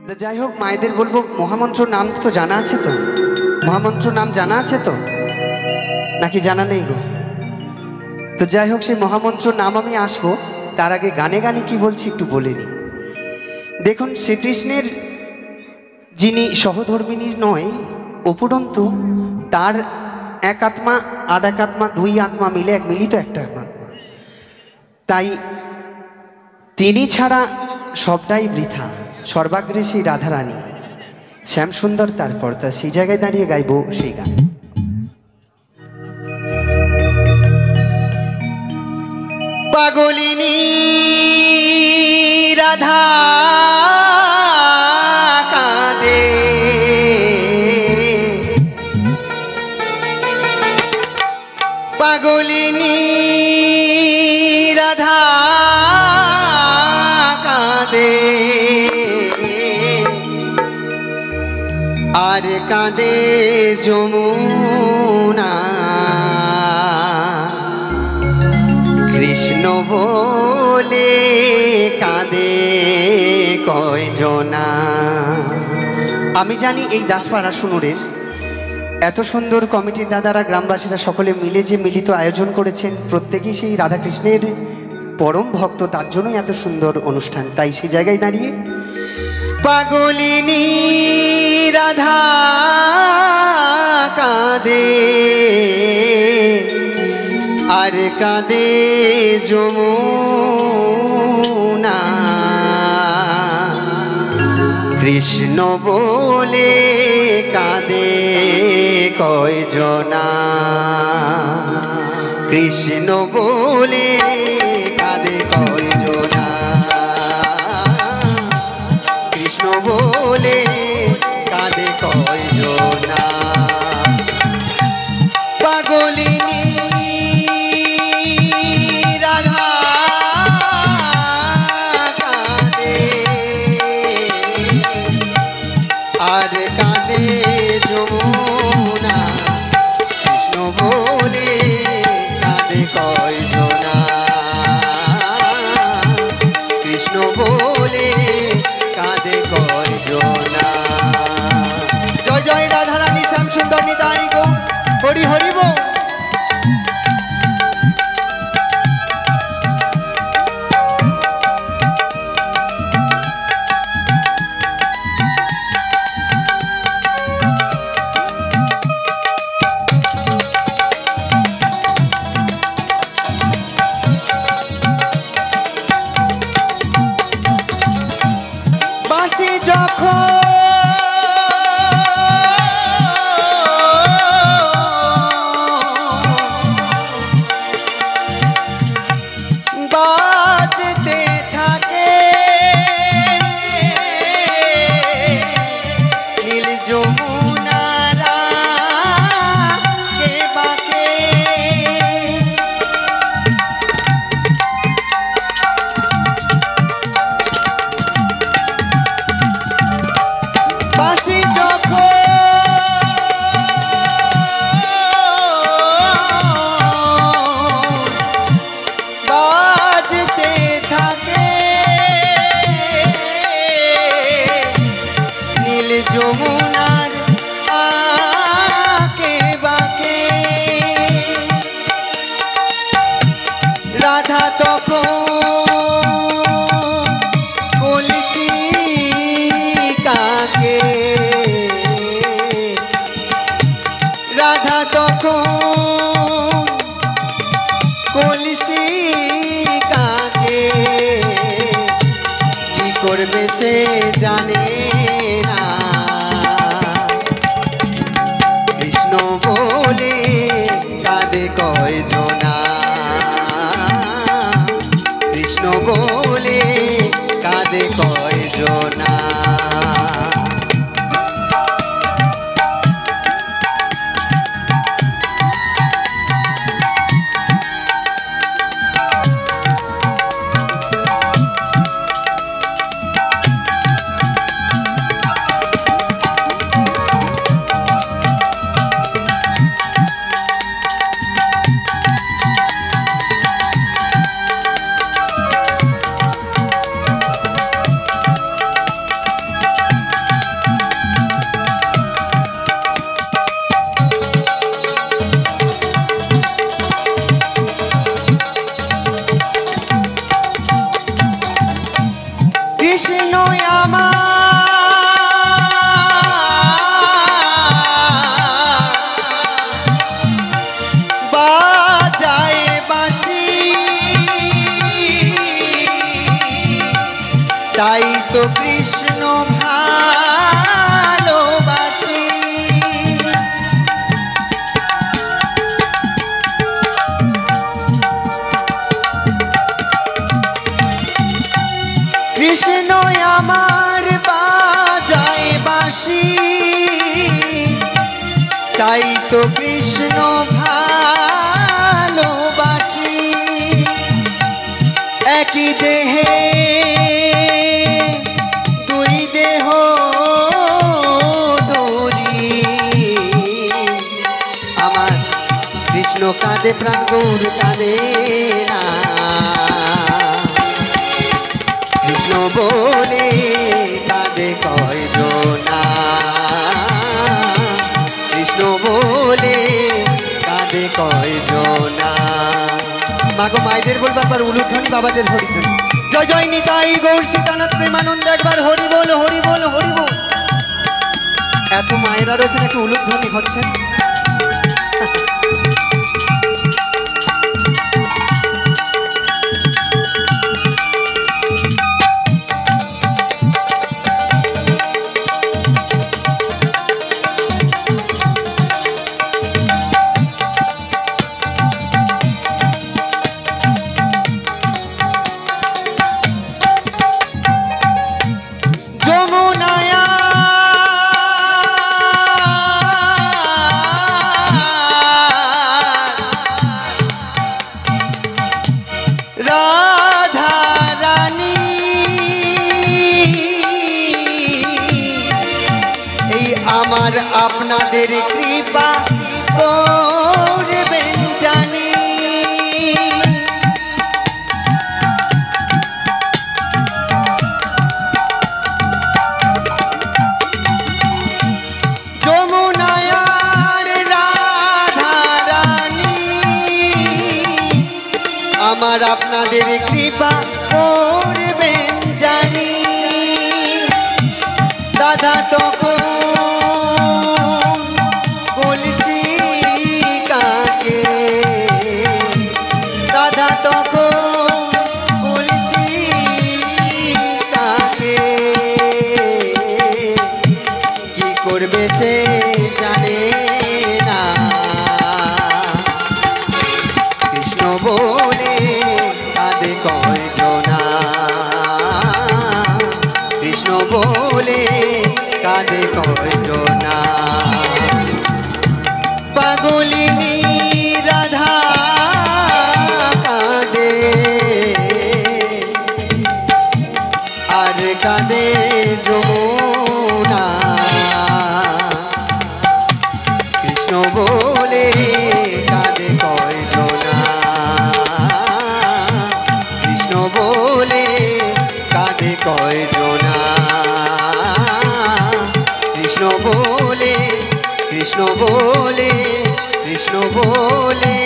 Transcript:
তো যাই হোক, মায়েদের বলবো মহামন্ত্র নাম তো জানা আছে তো? মহামন্ত্র নাম জানা আছে তো, নাকি জানা নেই গো? তো যাই হোক, সেই মহামন্ত্র নাম আমি আসবো, তার আগে গানে গানে কি বলছি একটু বলে নিই। দেখুন, শ্রীকৃষ্ণের যিনি সহধর্মিনী নয়, উপরন্তু তার এক আত্মা আর এক আত্মা, দুই আত্মা মিলে এক মিলিত একটা আত্মা। তাই তিনি ছাড়া সবটাই বৃথা। সর্বাগ্রে সেই রাধারানী, শ্যামসুন্দর তার পর্দা, সেই জায়গায় দাঁড়িয়ে গাইব সেই গান। পাগলিনী রাধা কাঁদে, পাগলিনী রাধা কাঁদে, আর কাঁদে যমুনা, কৃষ্ণ বলে কাঁদে কয়জনা। আমি জানি এই দাসপাড়া সুনুরের এত সুন্দর কমিটির দাদারা, গ্রামবাসীরা সকলে মিলে যে মিলিত আয়োজন করেছেন, প্রত্যেকেই সেই রাধাকৃষ্ণের পরম ভক্ত, তার জন্যই এত সুন্দর অনুষ্ঠান। তাই সেই জায়গায় দাঁড়িয়ে পাগলিনী রাধা কাঁদে, আর কাঁদে যমুনা, কৃষ্ণ বলে কাঁদে কয়জনা, কৃষ্ণ বলে কাঁদে কয়জনা, কৃষ্ণ বলে কাঁদে কয়জনা। পাগলিনী রাধা কাঁদে, আর কাঁদে যমুনা, কৃষ্ণ বলে কাঁদে কয়জনা, কৃষ্ণ বলে কাঁদে কয়জনা। জয় জয় রাধারানী শ্যামসুন্দর নিতাই গো, হরি হরি বল। বাঁশি যখন বাজতে থাকে, নীল যমুনারা কে বাকে, বাঁশি যখন বাজতে থাকে, নীল যমুনার আকে বাকে, রাধা তখন কলসি কাকে, রাধা তখন কলসি কাকে, কি করবে সে জানে না, কৃষ্ণ বলে কাঁদে কয়জনা, কৃষ্ণ বলে কাঁদে কয়জনা। ভালোবাসি। কৃষ্ণ আমার বাজায় বাঁশি, তাই তো কৃষ্ণ ভালোবাসি। একই দেহে দুই দেহ ধরি, আমার কৃষ্ণ কাঁদে প্রাণ গৌর কাঁদে না। কৃষ্ণ বলে কাঁদে কয়জনা, কৃষ্ণ বলে কাঁদে কয়জনা। মাগো মায়েদের বলবো একবার উলুধ্বনি, বাবাদের হরিধ্বনি। জয় জয় নিতাই গৌর সীতানাথ প্রেমানন্দ, একবার হরি বল হরি বল হরি বল। এত মায়েরা রয়েছেন, একটু উলুধ্বনি হচ্ছেন। রাধা রানী এই আমার আপনাদের কৃপা করবেন জানি। আমার আপনাদের কৃপা করবেন জানি। দাদা তখন বলছি কাকে, দাদা তখন বলছি কাকে, কি করবে সে জানে না। কৃষ্ণ বলে কাঁদে কয়জনা, কৃষ্ণ বলে কাঁদে কয়জনা। পাগলিনী রাধা কাঁদে, আর কাঁদে যমুনা। কৃষ্ণ বলে কাঁদে কয়জনা, কৃষ্ণ বলে কাঁদে কয়জনা। কৃষ্ণ বলে, কৃষ্ণ বলে, কৃষ্ণ বলে